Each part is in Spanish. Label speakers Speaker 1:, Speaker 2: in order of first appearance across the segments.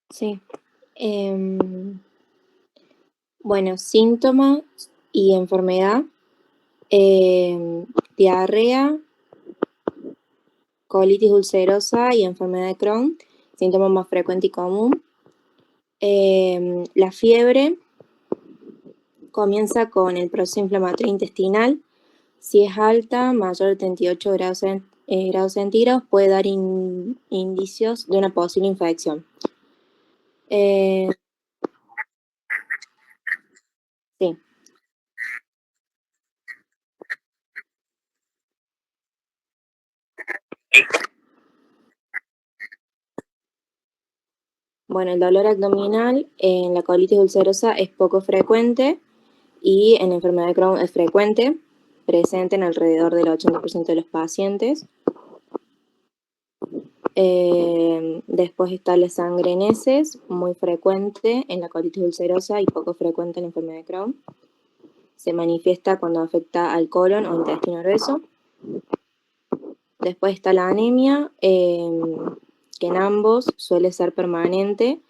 Speaker 1: Sí. Bueno, síntomas y enfermedad. Diarrea, colitis ulcerosa y enfermedad de Crohn, síntoma más frecuente y común. La fiebre comienza con el proceso inflamatorio intestinal. Si es alta, mayor de 38 grados centígrados, puede dar indicios de una posible infección. Sí. Bueno, el dolor abdominal en la colitis ulcerosa es poco frecuente y en la enfermedad de Crohn es frecuente, presente en alrededor del 80% de los pacientes. Después está la sangre en heces, muy frecuente en la colitis ulcerosa y poco frecuente en la enfermedad de Crohn. Se manifiesta cuando afecta al colon o intestino grueso. Después está la anemia, que en ambos suele ser permanente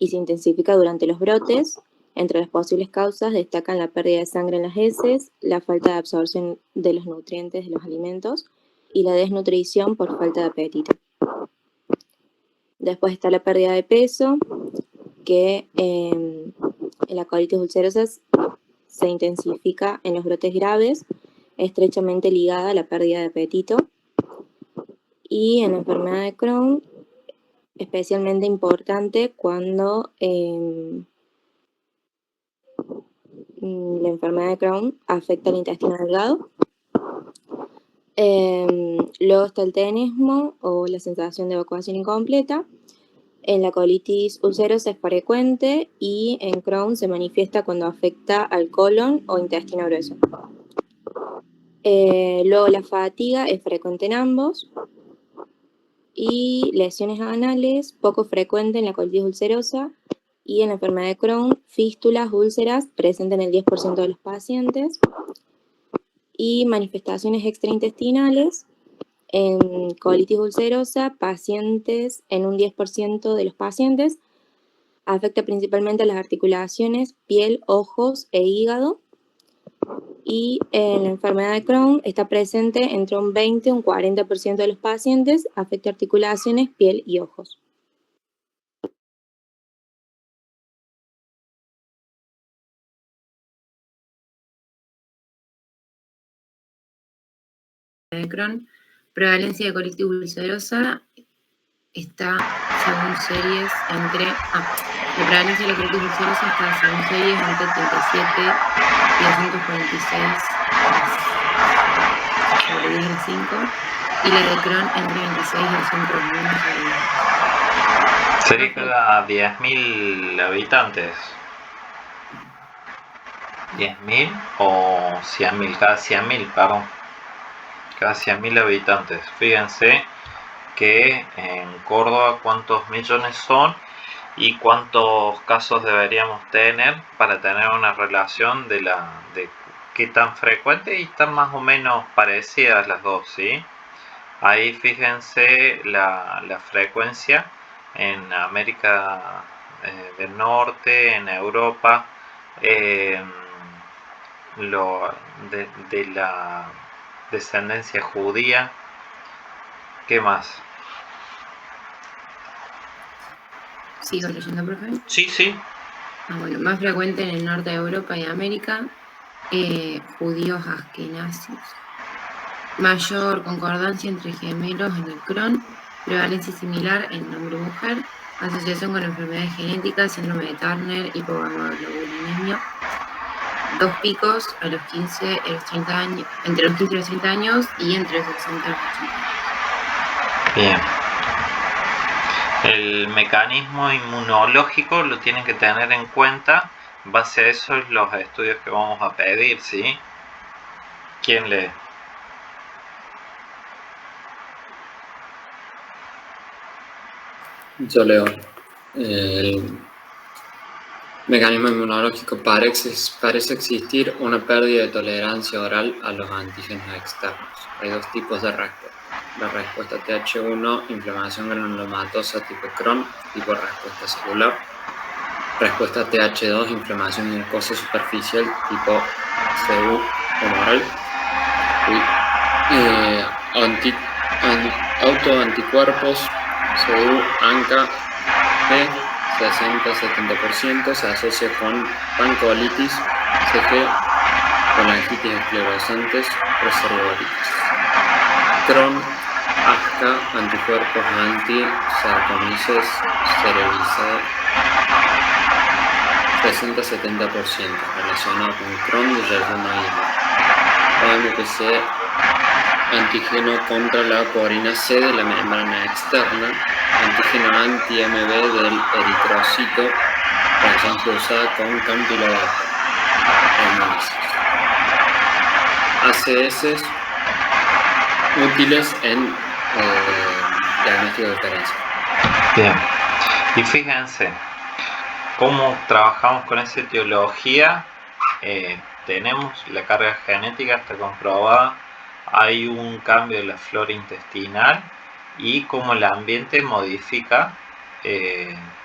Speaker 1: y se intensifica durante los brotes. Entre las posibles causas destacan la pérdida de sangre en las heces, la falta de absorción de los nutrientes de los alimentos y la desnutrición por falta de apetito. Después está la pérdida de peso, que en la colitis ulcerosa se intensifica en los brotes graves, estrechamente ligada a la pérdida de apetito. Y en la enfermedad de Crohn, especialmente importante cuando la enfermedad de Crohn afecta al intestino delgado. Luego está el tenesmo o la sensación de evacuación incompleta. En la colitis ulcerosa es frecuente y en Crohn se manifiesta cuando afecta al colon o intestino grueso. Luego la fatiga es frecuente en ambos. Y lesiones anales, poco frecuente en la colitis ulcerosa. Y en la enfermedad de Crohn, fístulas, úlceras, presentes en el 10% de los pacientes. Y manifestaciones extraintestinales, en colitis ulcerosa, pacientes en un 10% de los pacientes. Afecta principalmente a las articulaciones, piel, ojos e hígado. Y en la enfermedad de Crohn está presente entre un 20 y un 40% de los pacientes, afecta articulaciones, piel y ojos.
Speaker 2: De Crohn, prevalencia de colitis ulcerosa está según series entre... la prevalencia de la colitis ulcerosa está según series entre 37 y 246 sobre 10 a 5 y la de Crohn entre 26 y 201 sobre 10.
Speaker 3: Sería cada 10.000 habitantes. 10.000 o 100.000, cada 100.000, perdón. Cada 100.000 habitantes. Fíjense que en Córdoba cuántos millones son y cuántos casos deberíamos tener para tener una relación de qué tan frecuente y están más o menos parecidas las dos, ¿sí? Ahí fíjense la frecuencia en América del Norte, en Europa, de la descendencia judía. ¿Qué más?
Speaker 2: ¿Sigo leyendo, profe?
Speaker 3: Sí, sí.
Speaker 2: Bueno, más frecuente en el norte de Europa y América, judíos askenazis. Mayor concordancia entre gemelos en el Crohn, prevalencia similar en hombre-mujer, asociación con enfermedades genéticas, síndrome de Turner, hipoglobulinemia. 2 picos a los 15 y los 30 años, entre los 15 y los 30 años y entre los 60 y los 80 años.
Speaker 3: Bien. El mecanismo inmunológico lo tienen que tener en cuenta. En base a eso es los estudios que vamos a pedir, ¿sí? ¿Quién lee?
Speaker 4: Yo leo. Mecanismo inmunológico. Parece existir una pérdida de tolerancia oral a los antígenos externos. Hay dos tipos de respuesta. La respuesta Th1, inflamación granulomatosa tipo Crohn, tipo respuesta celular. Respuesta Th2, inflamación mucosa superficial tipo CU humoral. Autoanticuerpos CU ANCA P 60-70% se asocia con pancolitis, CG, colangitis esclerosantes, reservoiritis. Crohn, ASCA, anticuerpos anti-sarcomices cerebralizada, 60-70% relacionado con Crohn y relleno OMPC, antígeno contra la porina C de la membrana externa, antígeno anti-MB del eritrocito, reacción cruzada con Campylobacter. ACS útiles en diagnóstico de diferencia.
Speaker 3: Bien, y fíjense cómo trabajamos con esa etiología. Tenemos la carga genética, está comprobada, hay un cambio de la flora intestinal y cómo el ambiente modifica,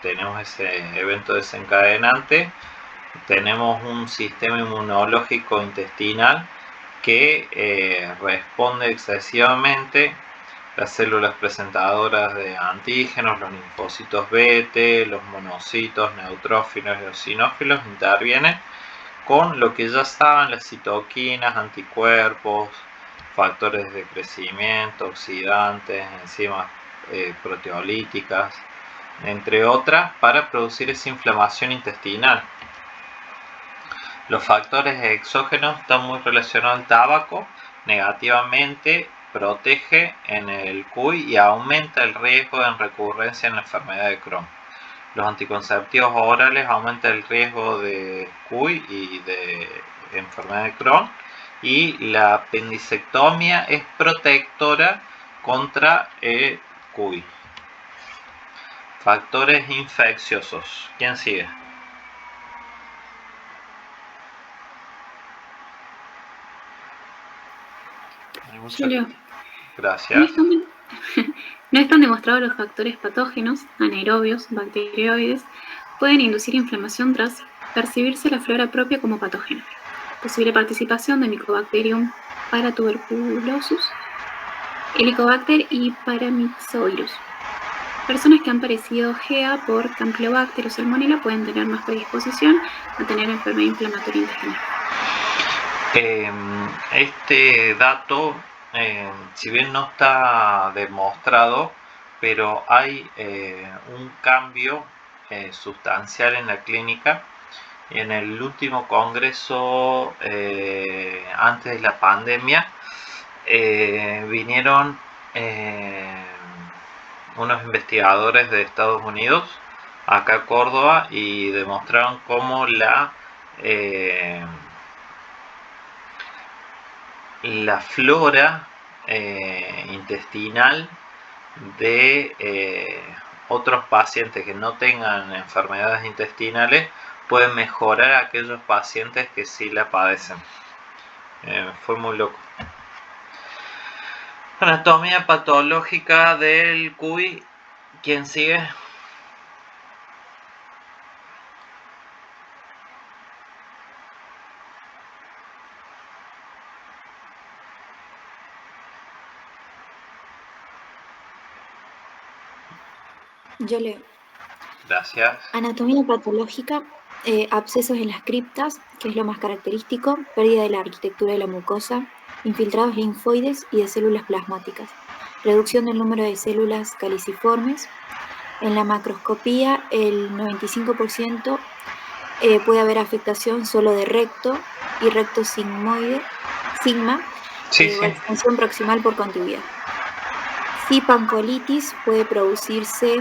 Speaker 3: tenemos ese evento desencadenante, tenemos un sistema inmunológico intestinal que responde excesivamente. Las células presentadoras de antígenos, los linfocitos B, los monocitos, neutrófilos y eosinófilos intervienen con lo que ya estaban las citoquinas, anticuerpos, factores de crecimiento, oxidantes, enzimas proteolíticas, entre otras, para producir esa inflamación intestinal. Los factores exógenos están muy relacionados al tabaco, negativamente protege en el QI y aumenta el riesgo de recurrencia en la enfermedad de Crohn. Los anticonceptivos orales aumentan el riesgo de QI y de enfermedad de Crohn, y la apendicectomía es protectora contra el QI. Factores infecciosos. ¿Quién sigue?
Speaker 5: Yo leo.
Speaker 3: Gracias.
Speaker 5: No están demostrados los factores patógenos, anaerobios, bacterioides, pueden inducir inflamación tras percibirse la flora propia como patógena. Posible participación de Mycobacterium paratuberculosis, Helicobacter y Paramyxovirus. Personas que han padecido GEA por Campylobacter o Salmonella pueden tener más predisposición a tener enfermedad inflamatoria intestinal.
Speaker 3: Este dato, si bien no está demostrado, pero hay un cambio sustancial en la clínica. En el último congreso, antes de la pandemia, vinieron unos investigadores de Estados Unidos acá a Córdoba y demostraron cómo la flora intestinal de otros pacientes que no tengan enfermedades intestinales pueden mejorar a aquellos pacientes que sí la padecen. Fue muy loco. Anatomía patológica del QI. ¿Quién sigue?
Speaker 1: Yo leo.
Speaker 3: Gracias.
Speaker 1: Anatomía patológica, abscesos en las criptas, que es lo más característico, pérdida de la arquitectura de la mucosa, infiltrados linfoides y de células plasmáticas, reducción del número de células caliciformes. En la macroscopía, el 95% puede haber afectación solo de recto y recto sigmoide, sigma,
Speaker 3: Sí,
Speaker 1: o
Speaker 3: sí.
Speaker 1: extensión proximal por contigüidad. Si pancolitis puede producirse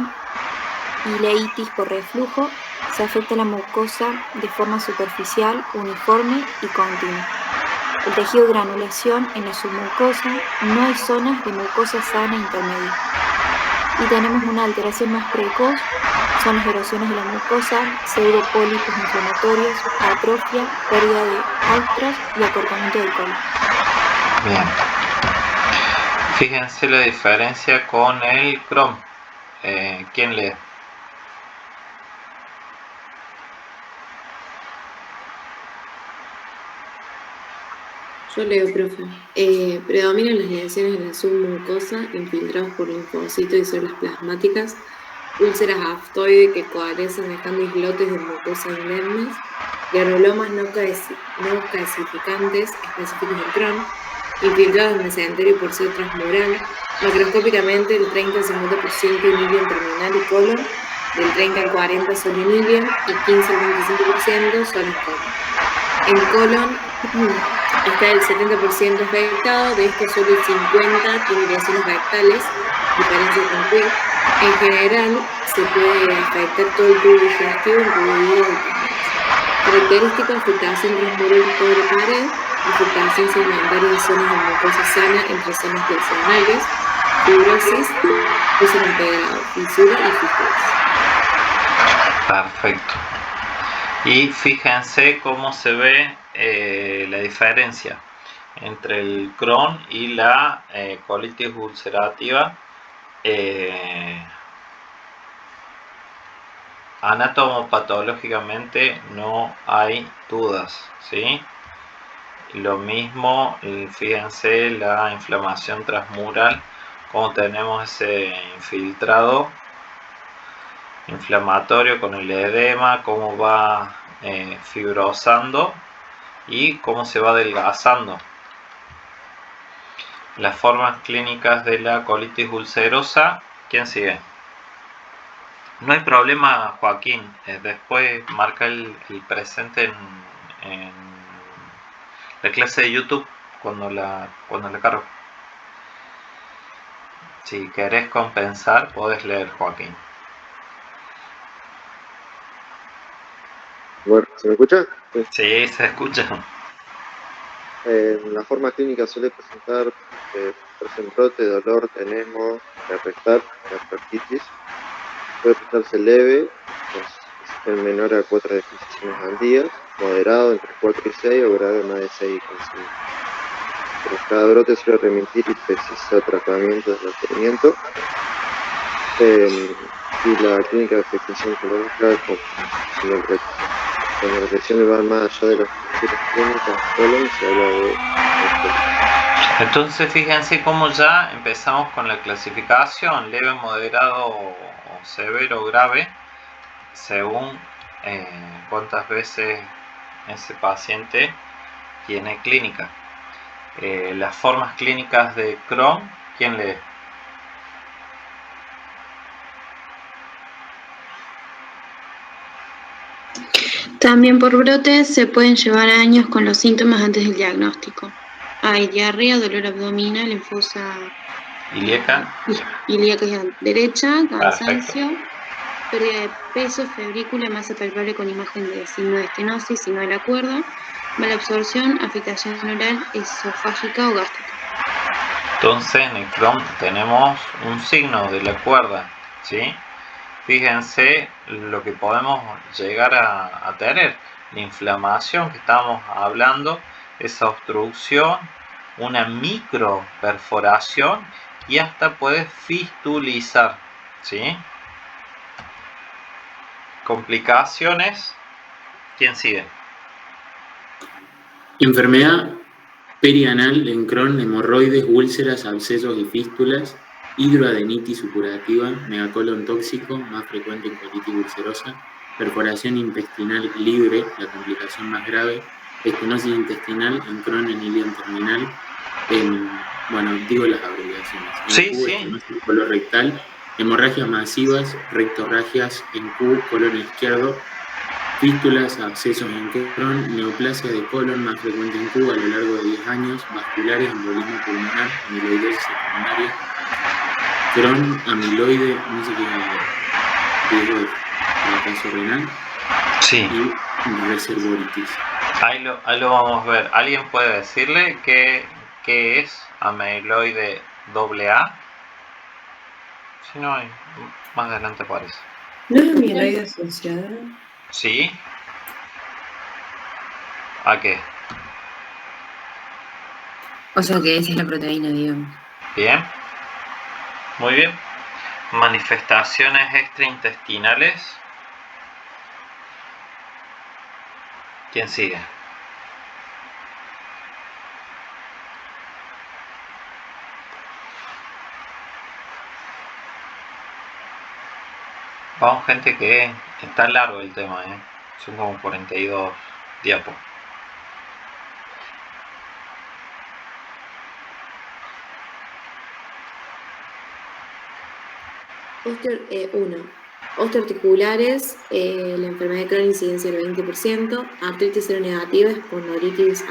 Speaker 1: ileitis por reflujo, se afecta la mucosa de forma superficial, uniforme y continua. El tejido de granulación en la submucosa, no hay zonas de mucosa sana intermedia. Y tenemos una alteración más precoz, son las erosiones de la mucosa, pseudopólipos inflamatorios, atrofia, pérdida de austros y acortamiento del colon.
Speaker 3: Bien. Fíjense la diferencia con el Crohn. ¿Quién lee?
Speaker 2: Yo leo, profe. Predominan las lesiones en la submucosa, infiltrados por linfocitos y células plasmáticas, úlceras aftoides que coalescen dejando islotes de mucosa inermes, granulomas no calcificantes específicos del Crohn, infiltrados en el mesenterio por ser transmural, macroscópicamente el 30 al 50% inhibición terminal y colon, del 30 al 40 son inhibición y 15 al 25% son en colon. En colon está el 70% afectado, de estos solo el 50% tiene lesiones rectales, diferencia con queer. En general, se puede afectar todo el tubo digestivo, incluido el páncreas. Característica: afectación transmural por pared, afectación segmentaria de zonas de mucosa sana entre zonas lesionales, fibrosis, úlcera empedrado, fisura y fístulas.
Speaker 3: Perfecto. Y fíjense cómo se ve la diferencia entre el Crohn y la colitis ulcerativa. Anatomopatológicamente no hay dudas, ¿sí? Lo mismo, fíjense la inflamación transmural, como tenemos ese infiltrado inflamatorio con el edema, cómo va fibrosando y cómo se va adelgazando. Las formas clínicas de la colitis ulcerosa. ¿Quién sigue? No hay problema, Joaquín. Después marca el presente en la clase de YouTube cuando la cargo. Si querés compensar, podés leer, Joaquín.
Speaker 6: Bueno, ¿se me escucha?
Speaker 3: Sí, se escucha.
Speaker 6: La forma clínica suele presentar brote, dolor, tenesmo, rectal, gastritis. Puede presentarse leve, es menor a 4 disposiciones al día, moderado entre 4 y 6 o grave más de 6 y 15 minutos. Pero cada brote suele remitir y precisa tratamiento de mantenimiento. Y la clínica de afectación oncológica cuando las lesiones van más allá de las estructuras clínicas colon, se habla de...
Speaker 3: Entonces fíjense cómo ya empezamos con la clasificación: leve, moderado o severo o grave, según cuántas veces ese paciente tiene clínica. Las formas clínicas de Crohn, ¿quién lee?
Speaker 5: También por brotes se pueden llevar años con los síntomas antes del diagnóstico. Hay diarrea, dolor abdominal en fosa
Speaker 3: ilíaca
Speaker 5: derecha, cansancio, pérdida de peso, febrícula, masa palpable con imagen de signo de estenosis, signo de la cuerda, mala absorción, afectación oral, esofágica o gástrica.
Speaker 3: Entonces en el Crohn tenemos un signo de la cuerda, ¿sí? Fíjense lo que podemos llegar a tener: la inflamación que estamos hablando, esa obstrucción, una micro perforación y hasta puede fistulizar, ¿sí? Complicaciones. ¿Quién sigue?
Speaker 7: Enfermedad perianal en Crohn, hemorroides, úlceras, abscesos y fístulas, hidroadenitis supurativa, megacolon tóxico, más frecuente en colitis ulcerosa, perforación intestinal libre, la complicación más grave, estenosis intestinal en Crohn en ilion terminal, digo las abreviaciones.
Speaker 3: Sí,
Speaker 7: Q,
Speaker 3: sí.
Speaker 7: estenosis colorectal, hemorragias masivas, rectorragias en Q, colon izquierdo, fístulas, abscesos en Crohn, neoplasia de colon más frecuente en Q a lo largo de 10 años, vasculares, embolismo pulmonar, amiloidosis secundaria, Crohn, amiloide, no sé qué es, riesgo de fracaso renal,
Speaker 3: Sí.
Speaker 7: y reservoritis.
Speaker 3: Ahí lo vamos a ver. ¿Alguien puede decirle qué es amiloide AA? Si no, más adelante aparece.
Speaker 2: ¿No es amiloide asociada?
Speaker 3: ¿Sí? ¿A qué?
Speaker 2: O sea que esa es la proteína, digamos.
Speaker 3: Bien. Muy bien. Manifestaciones extraintestinales. ¿Quién sigue? Vamos, gente, que está largo el tema, ¿eh? Son como 42 diapos.
Speaker 1: Osteoarticulares, la enfermedad de Crohn incidencia del 20%, artritis seronegativa, espondilitis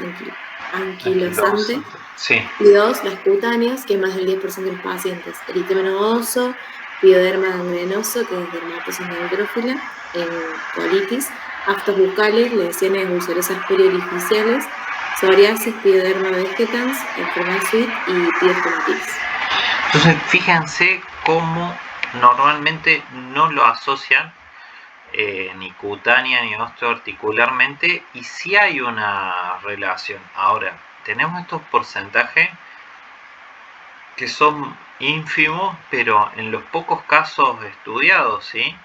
Speaker 1: anquilosante.
Speaker 3: Sí.
Speaker 1: Y 2, las cutáneas, que es más del 10% de los pacientes. Eritema nodoso, pioderma gangrenoso, que es dermatosis neutrófila, colitis, aftos bucales, lesiones ulcerosas periorificiales, psoriasis, pioderma vegetans, enfermedad Sweet y piostomatitis.
Speaker 3: Entonces, fíjense cómo normalmente no lo asocian ni cutánea ni osteoarticularmente, y sí hay una relación. Ahora, tenemos estos porcentajes que son ínfimos, pero en los pocos casos estudiados, ¿sí?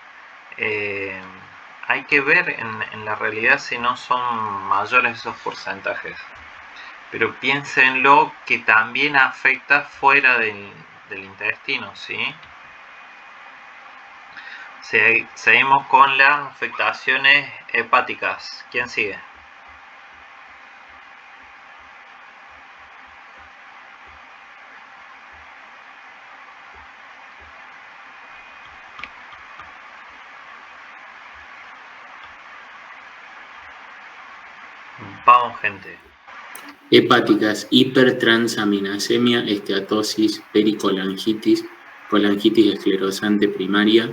Speaker 3: Hay que ver en la realidad si no son mayores esos porcentajes. Pero piénsenlo que también afecta fuera del intestino, ¿sí? Seguimos con las afectaciones hepáticas. ¿Quién sigue? Vamos, gente.
Speaker 7: Hepáticas, hipertransaminasemia, esteatosis, pericolangitis, colangitis esclerosante primaria,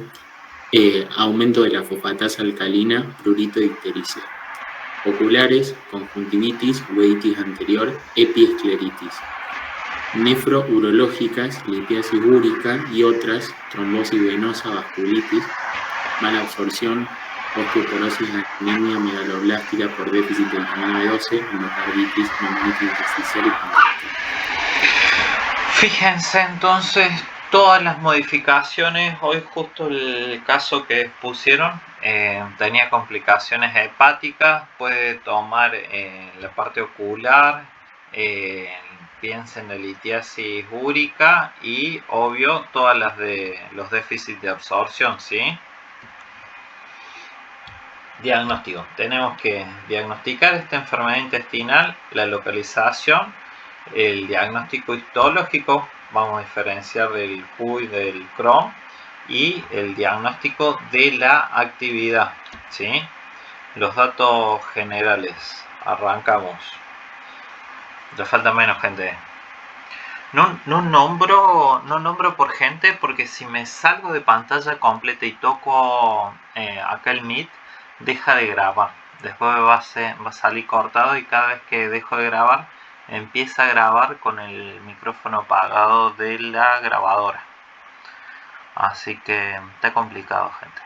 Speaker 7: aumento de la fosfatasa alcalina, prurito e ictericia. Oculares, conjuntivitis, uveitis anterior, epiescleritis. Nefrourológicas, litiasis úrica y otras, trombosis venosa, vasculitis, mala absorción, osteoporosis, anemia megaloblástica por déficit de vitamina B12, endocarditis, neumonitis intersticial y pancreatitis.
Speaker 3: Fíjense entonces todas las modificaciones. Hoy justo el caso que pusieron tenía complicaciones hepáticas, puede tomar la parte ocular, piensen en la litiasis úrica y obvio todas las de los déficits de absorción, ¿sí? Diagnóstico. Tenemos que diagnosticar esta enfermedad intestinal, la localización, el diagnóstico histológico, vamos a diferenciar del Q y del Crohn, y el diagnóstico de la actividad, ¿sí? Los datos generales. Arrancamos. Ya falta menos gente. No nombro por gente, porque si me salgo de pantalla completa y toco acá el Meet, deja de grabar. Después va a salir cortado, y cada vez que dejo de grabar empieza a grabar con el micrófono apagado de la grabadora. Así que está complicado, gente.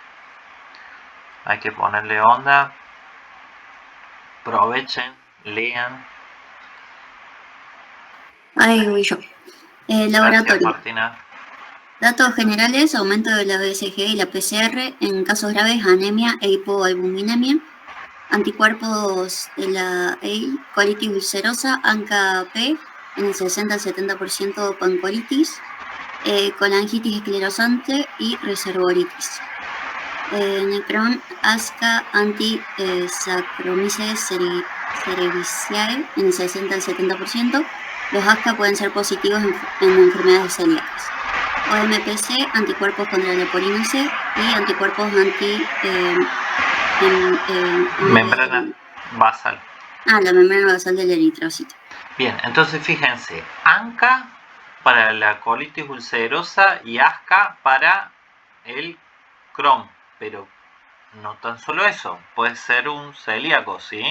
Speaker 3: Hay que ponerle onda. Aprovechen, lean.
Speaker 8: Ahí voy yo. Laboratorio.
Speaker 3: Gracias, Martina.
Speaker 8: Datos generales, aumento de la BCG y la PCR, en casos graves anemia e hipoalbuminemia, anticuerpos de la EI, colitis ulcerosa, ANCA-P, en el 60 al 70% pancolitis, colangitis esclerosante y reservoritis. En el Crohn, ASCA anti-Saccharomyces cerevisiae, en el 60 al 70%. Los ASCA pueden ser positivos en enfermedades celíacas. OMPC, anticuerpos contra la heparina C y anticuerpos
Speaker 3: membrana basal.
Speaker 8: La membrana basal del eritrocito.
Speaker 3: Bien, entonces fíjense, ANCA para la colitis ulcerosa y ASCA para el Crohn, pero no tan solo eso, puede ser un celíaco, ¿sí?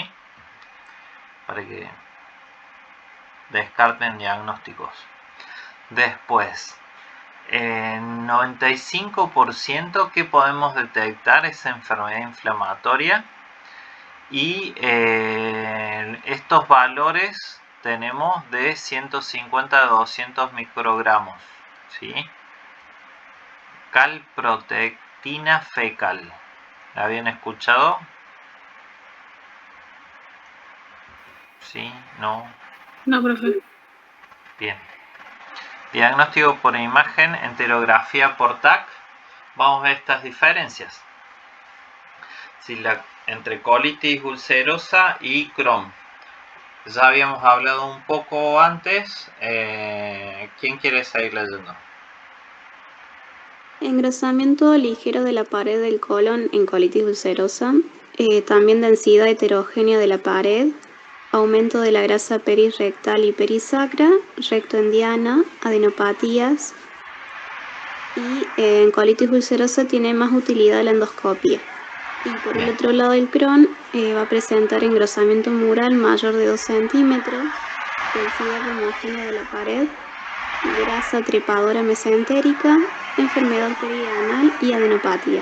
Speaker 3: Para que descarten diagnósticos. Después, 95% que podemos detectar esa enfermedad inflamatoria, y estos valores tenemos de 150 a 200 microgramos, ¿sí? Calprotectina fecal, ¿la habían escuchado? ¿Sí? ¿No?
Speaker 5: No, profe.
Speaker 3: Bien. Diagnóstico por imagen, enterografía por TAC. Vamos a ver estas diferencias. Si entre colitis ulcerosa y Crohn. Ya habíamos hablado un poco antes. ¿Quién quiere seguir leyendo?
Speaker 9: Engrosamiento ligero de la pared del colon en colitis ulcerosa. También densidad heterogénea de la pared. Aumento de la grasa perirrectal y perisacra, rectoendiana, adenopatías, y en colitis ulcerosa tiene más utilidad la endoscopia. Y por el otro lado del Crohn va a presentar engrosamiento mural mayor de 2 centímetros, densidad homogénea de la pared, grasa trepadora mesentérica, enfermedad perianal y adenopatía.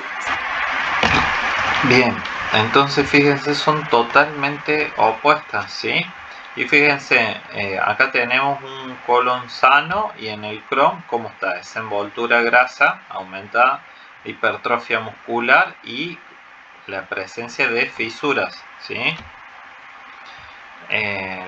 Speaker 3: Bien. Entonces fíjense, son totalmente opuestas, ¿sí? Y fíjense, acá tenemos un colon sano, y en el Crohn, ¿cómo está? Esa envoltura grasa aumentada, hipertrofia muscular y la presencia de fisuras, ¿sí?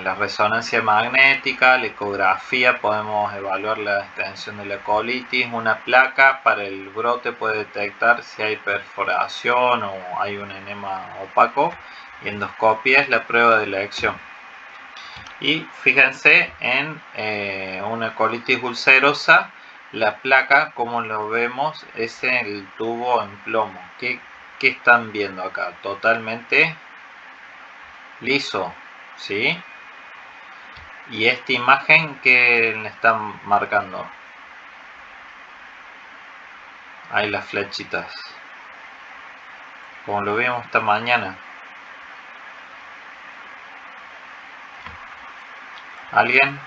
Speaker 3: La resonancia magnética, la ecografía, podemos evaluar la extensión de la colitis. Una placa para el brote puede detectar si hay perforación o hay un enema opaco, y endoscopia es la prueba de la elección. Y fíjense en una colitis ulcerosa, la placa, como lo vemos, es el tubo en plomo. ¿Qué están viendo acá? Totalmente liso, ¿sí? Y esta imagen que le están marcando, ahí las flechitas, como lo vimos esta mañana. ¿Alguien?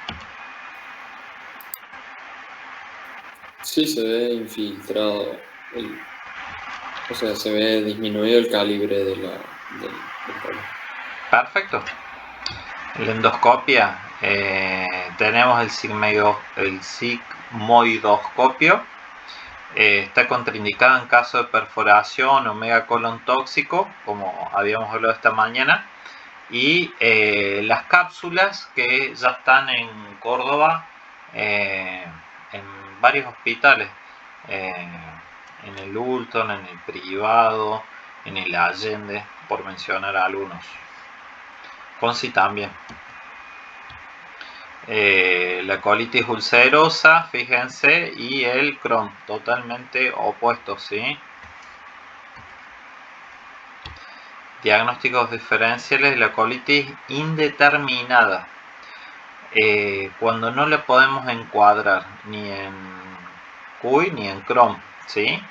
Speaker 4: Sí, se ve infiltrado, o sea, se ve disminuido el calibre del colon.
Speaker 3: Perfecto. La endoscopia, tenemos el sigmoidoscopio. Está contraindicado en caso de perforación o megacolon tóxico, como habíamos hablado esta mañana. Y las cápsulas, que ya están en Córdoba, en varios hospitales, en el Ulton, en el privado, en el Allende, por mencionar algunos. Conci también. La colitis ulcerosa, fíjense, y el Crohn, totalmente opuestos, ¿sí? Diagnósticos diferenciales de la colitis indeterminada. Cuando no le podemos encuadrar ni en CUI ni en Crohn, ¿sí?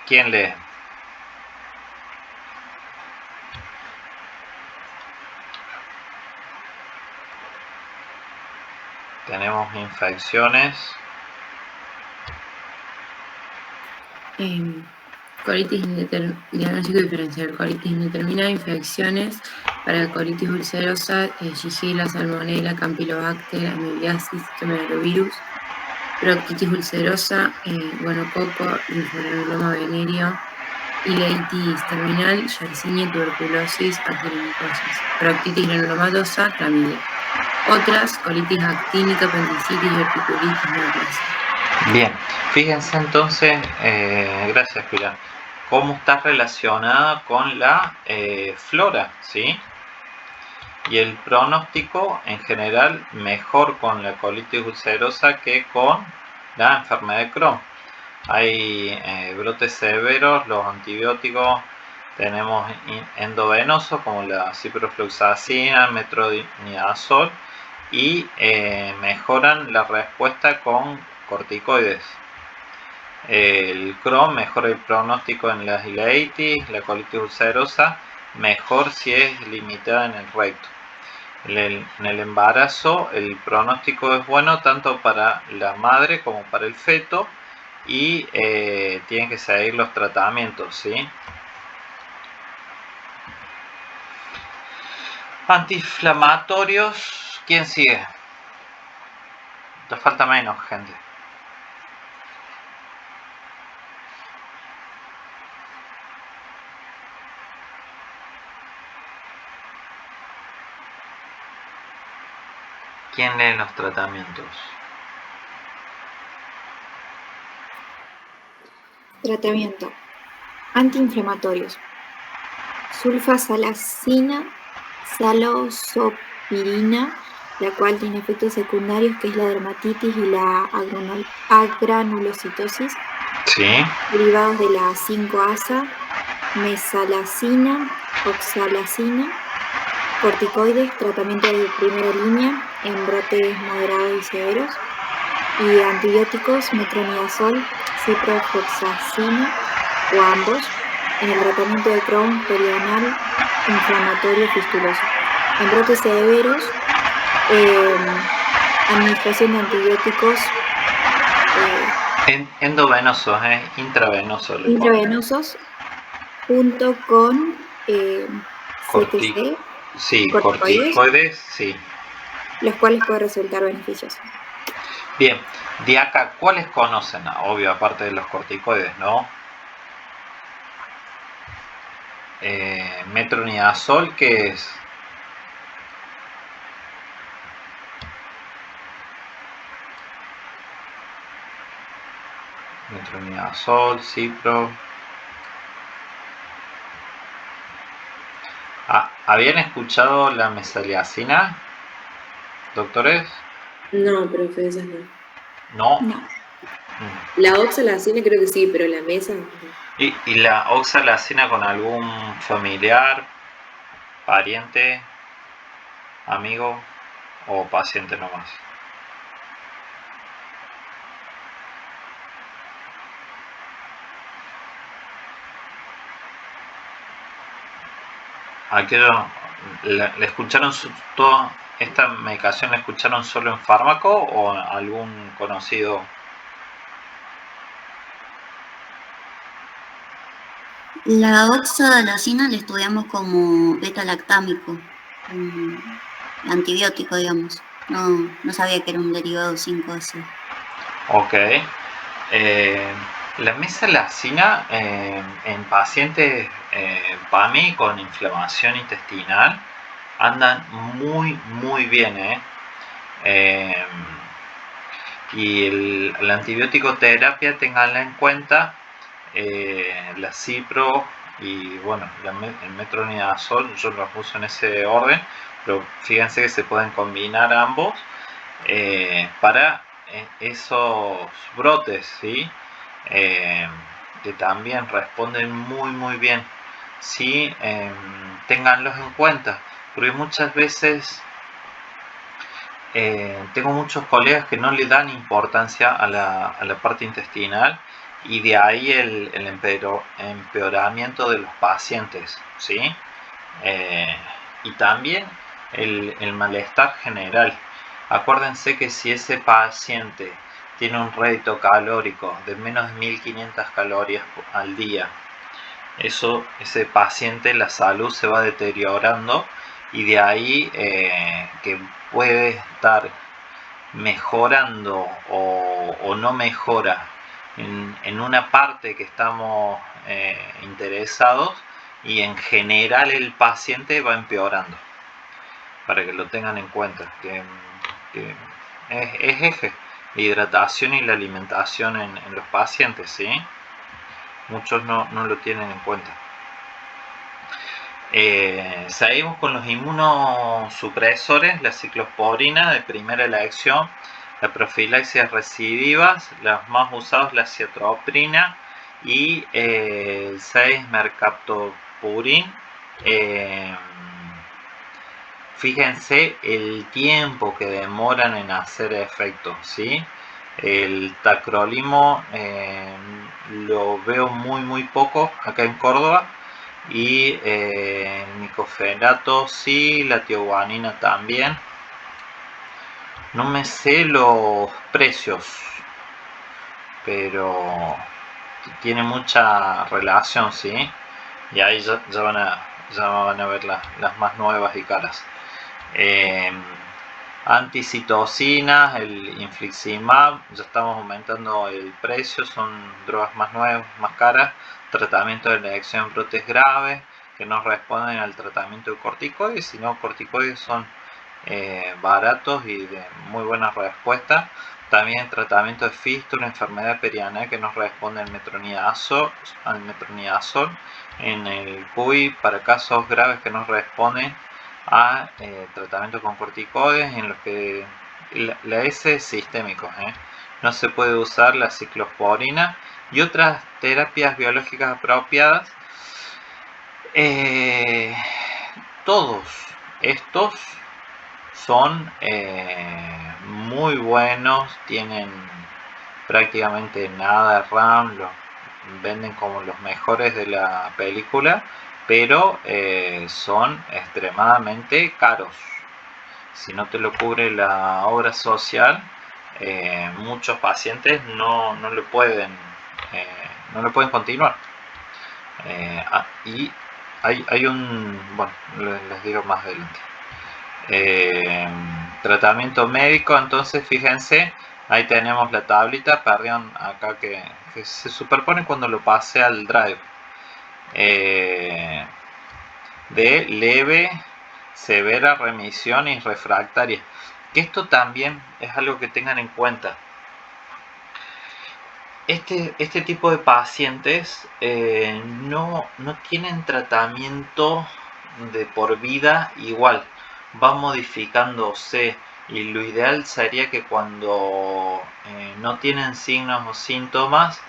Speaker 3: ¿Quién lee? Tenemos infecciones.
Speaker 2: Diagnóstico diferencial, colitis indeterminada, infecciones para colitis ulcerosa, Shigella, Salmonella, Campylobacter, Amebiasis, Tomatovirus, proctitis ulcerosa, gonococo, linforanuloma venéreo, ileitis terminal, Yersinia, tuberculosis, actinomycosis, proctitis granulomatosa, clamidia. Otras, colitis actínica, apendicitis, verticulitis, neoplasia.
Speaker 3: Bien, fíjense entonces, gracias Pilar, cómo está relacionada con la flora, ¿sí? Y el pronóstico en general mejor con la colitis ulcerosa que con la enfermedad de Crohn. Hay brotes severos, los antibióticos, tenemos endovenosos como la ciprofloxacina, metronidazol, y mejoran la respuesta con corticoides. El Crohn mejora el pronóstico en la ileitis, la colitis ulcerosa mejor si es limitada en el recto. En el embarazo el pronóstico es bueno tanto para la madre como para el feto y tienen que seguir los tratamientos, ¿sí? Antiinflamatorios, ¿quién sigue? Te falta menos, gente. ¿Quién lee los tratamientos?
Speaker 1: Tratamiento. Antiinflamatorios. Sulfasalazina, salosopirina, la cual tiene efectos secundarios que es la dermatitis y la agranulocitosis.
Speaker 3: Sí.
Speaker 1: Derivados de la 5-asa, mesalazina, oxalacina, corticoides, tratamiento de primera línea en brotes moderados y severos, y antibióticos, metronidazol, ciprofloxacina o ambos, en el tratamiento de Crohn perianal inflamatorio fistuloso. En brotes severos, administración de antibióticos
Speaker 3: endovenosos, intravenosos.
Speaker 1: Intravenosos junto con CTC,
Speaker 3: sí, corticoides, sí.
Speaker 1: Los cuales pueden resultar beneficiosos.
Speaker 3: Bien, de acá, ¿cuáles conocen? Obvio, aparte de los corticoides, ¿no? Metronidazol, ¿qué es? Metronidazol, cipro. ¿Habían escuchado la mesaliacina, doctores?
Speaker 2: No, profe, esas no.
Speaker 3: ¿No?
Speaker 1: No.
Speaker 2: La oxalacina creo que sí, pero la mesa no.
Speaker 3: ¿Y la oxalacina con algún familiar, pariente, amigo o paciente nomás? ¿Le escucharon toda esta medicación? ¿La escucharon solo en fármaco o algún conocido?
Speaker 8: La oxalacina la estudiamos como beta-lactámico, antibiótico, digamos. No sabía que era un derivado 5-asa.
Speaker 3: Ok. La mesalazina en pacientes PAMI con inflamación intestinal andan muy bien. Y la antibiótico terapia, tenganla en cuenta, la cipro y bueno, el metronidazol, yo los uso en ese orden, pero fíjense que se pueden combinar ambos para esos brotes, ¿sí? Que también responden muy bien. Sí, ténganlos en cuenta, porque muchas veces tengo muchos colegas que no le dan importancia a la parte intestinal y de ahí el empeoramiento de los pacientes, ¿sí? Y también el malestar general. Acuérdense que si ese paciente tiene un rédito calórico de menos de 1500 calorías al día, ese paciente, la salud se va deteriorando y de ahí que puede estar mejorando o no mejora en una parte que estamos interesados, y en general el paciente va empeorando, para que lo tengan en cuenta, que es eje, la hidratación y la alimentación en los pacientes, ¿sí? Muchos no lo tienen en cuenta. Seguimos con los inmunosupresores, la ciclosporina de primera elección, la profilaxis recidivas, las más usadas la ciatoprina y el 6-mercaptopurin. Fíjense el tiempo que demoran en hacer efecto, ¿sí? El tacrolimo lo veo muy poco acá en Córdoba. y el micofenato sí, la tioguanina también. No me sé los precios, pero tiene mucha relación, ¿sí? Y ahí ya van a ver las más nuevas y caras. Anticitocinas, el infliximab, ya estamos aumentando el precio, son drogas más nuevas, más caras. Tratamiento de elección en brotes graves, que no responden al tratamiento de corticoides, sino corticoides son baratos y de muy buena respuesta. También tratamiento de fístula, enfermedad perianal, que no responde al metronidazol. En el PUI, para casos graves que no responden a tratamiento con corticoides, en los que la S es sistémico, no se puede usar la ciclosporina y otras terapias biológicas apropiadas. Todos estos son muy buenos, tienen prácticamente nada de RAM, los venden como los mejores de la película, pero son extremadamente caros. Si no te lo cubre la obra social, muchos pacientes no lo pueden continuar. Y hay un, bueno, les digo más adelante. Tratamiento médico, entonces fíjense, ahí tenemos la tablita, perdón, acá que se superpone cuando lo pase al drive. De leve, severa, remisión y refractaria. Que esto también es algo que tengan en cuenta. Este tipo de pacientes no tienen tratamiento de por vida igual, va modificándose, y lo ideal sería que cuando no tienen signos o síntomas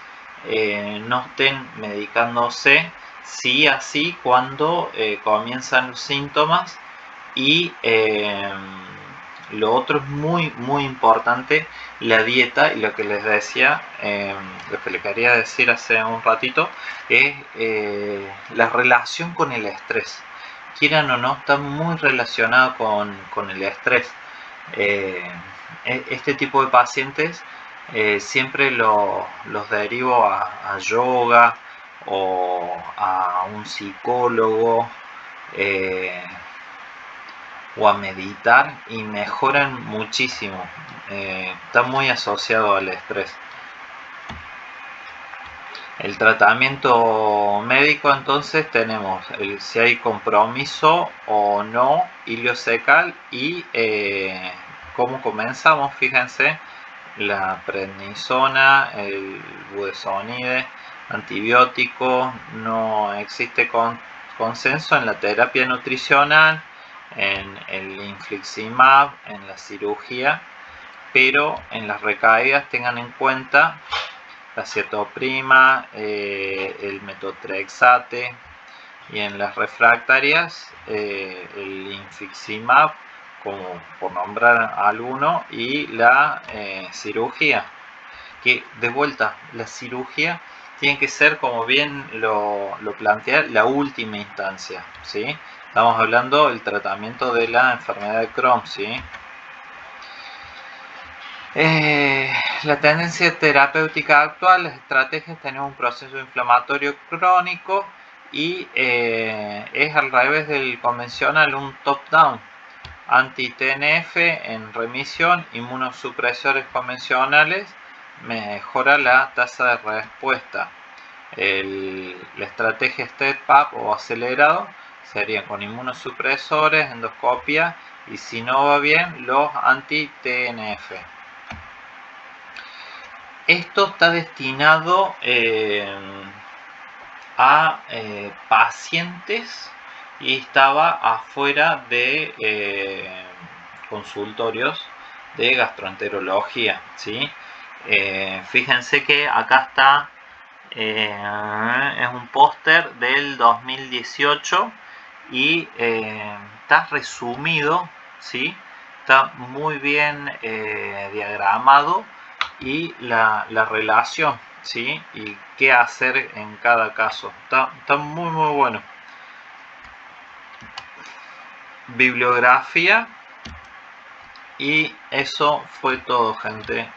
Speaker 3: no estén medicándose, sí así cuando comienzan los síntomas. Y lo otro es muy importante, la dieta, y lo que les decía, lo que les quería decir hace un ratito, es la relación con el estrés. Quieran o no, está muy relacionado con el estrés. Este tipo de pacientes siempre los derivo a yoga o a un psicólogo o a meditar, y mejoran muchísimo. Está muy asociado al estrés. El tratamiento médico, entonces tenemos si hay compromiso o no, iliocecal, y cómo comenzamos. Fíjense, la prednisona, el budesonide, antibiótico. No existe consenso en la terapia nutricional, en el infliximab, en la cirugía, pero en las recaídas tengan en cuenta la cetoprima, el metotrexate, y en las refractarias el infliximab, como por nombrar alguno, y la cirugía, que de vuelta la cirugía tiene que ser, como bien lo plantea, la última instancia, ¿sí? Estamos hablando del tratamiento de la enfermedad de Crohn, ¿sí? La tendencia terapéutica actual, las estrategias, tenemos un proceso inflamatorio crónico y es al revés del convencional, un top-down. Anti-TNF en remisión, inmunosupresores convencionales, mejora la tasa de respuesta. La estrategia step-up o acelerado sería con inmunosupresores, endoscopia, y si no va bien, los anti-TNF. Esto está destinado a pacientes y estaba afuera de consultorios de gastroenterología, ¿sí? Fíjense que acá está, es un póster del 2018 y está resumido, ¿sí? Está muy bien diagramado, y la relación, ¿sí? Y qué hacer en cada caso. Está muy bueno. bibliografía. Y eso fue todo, gente.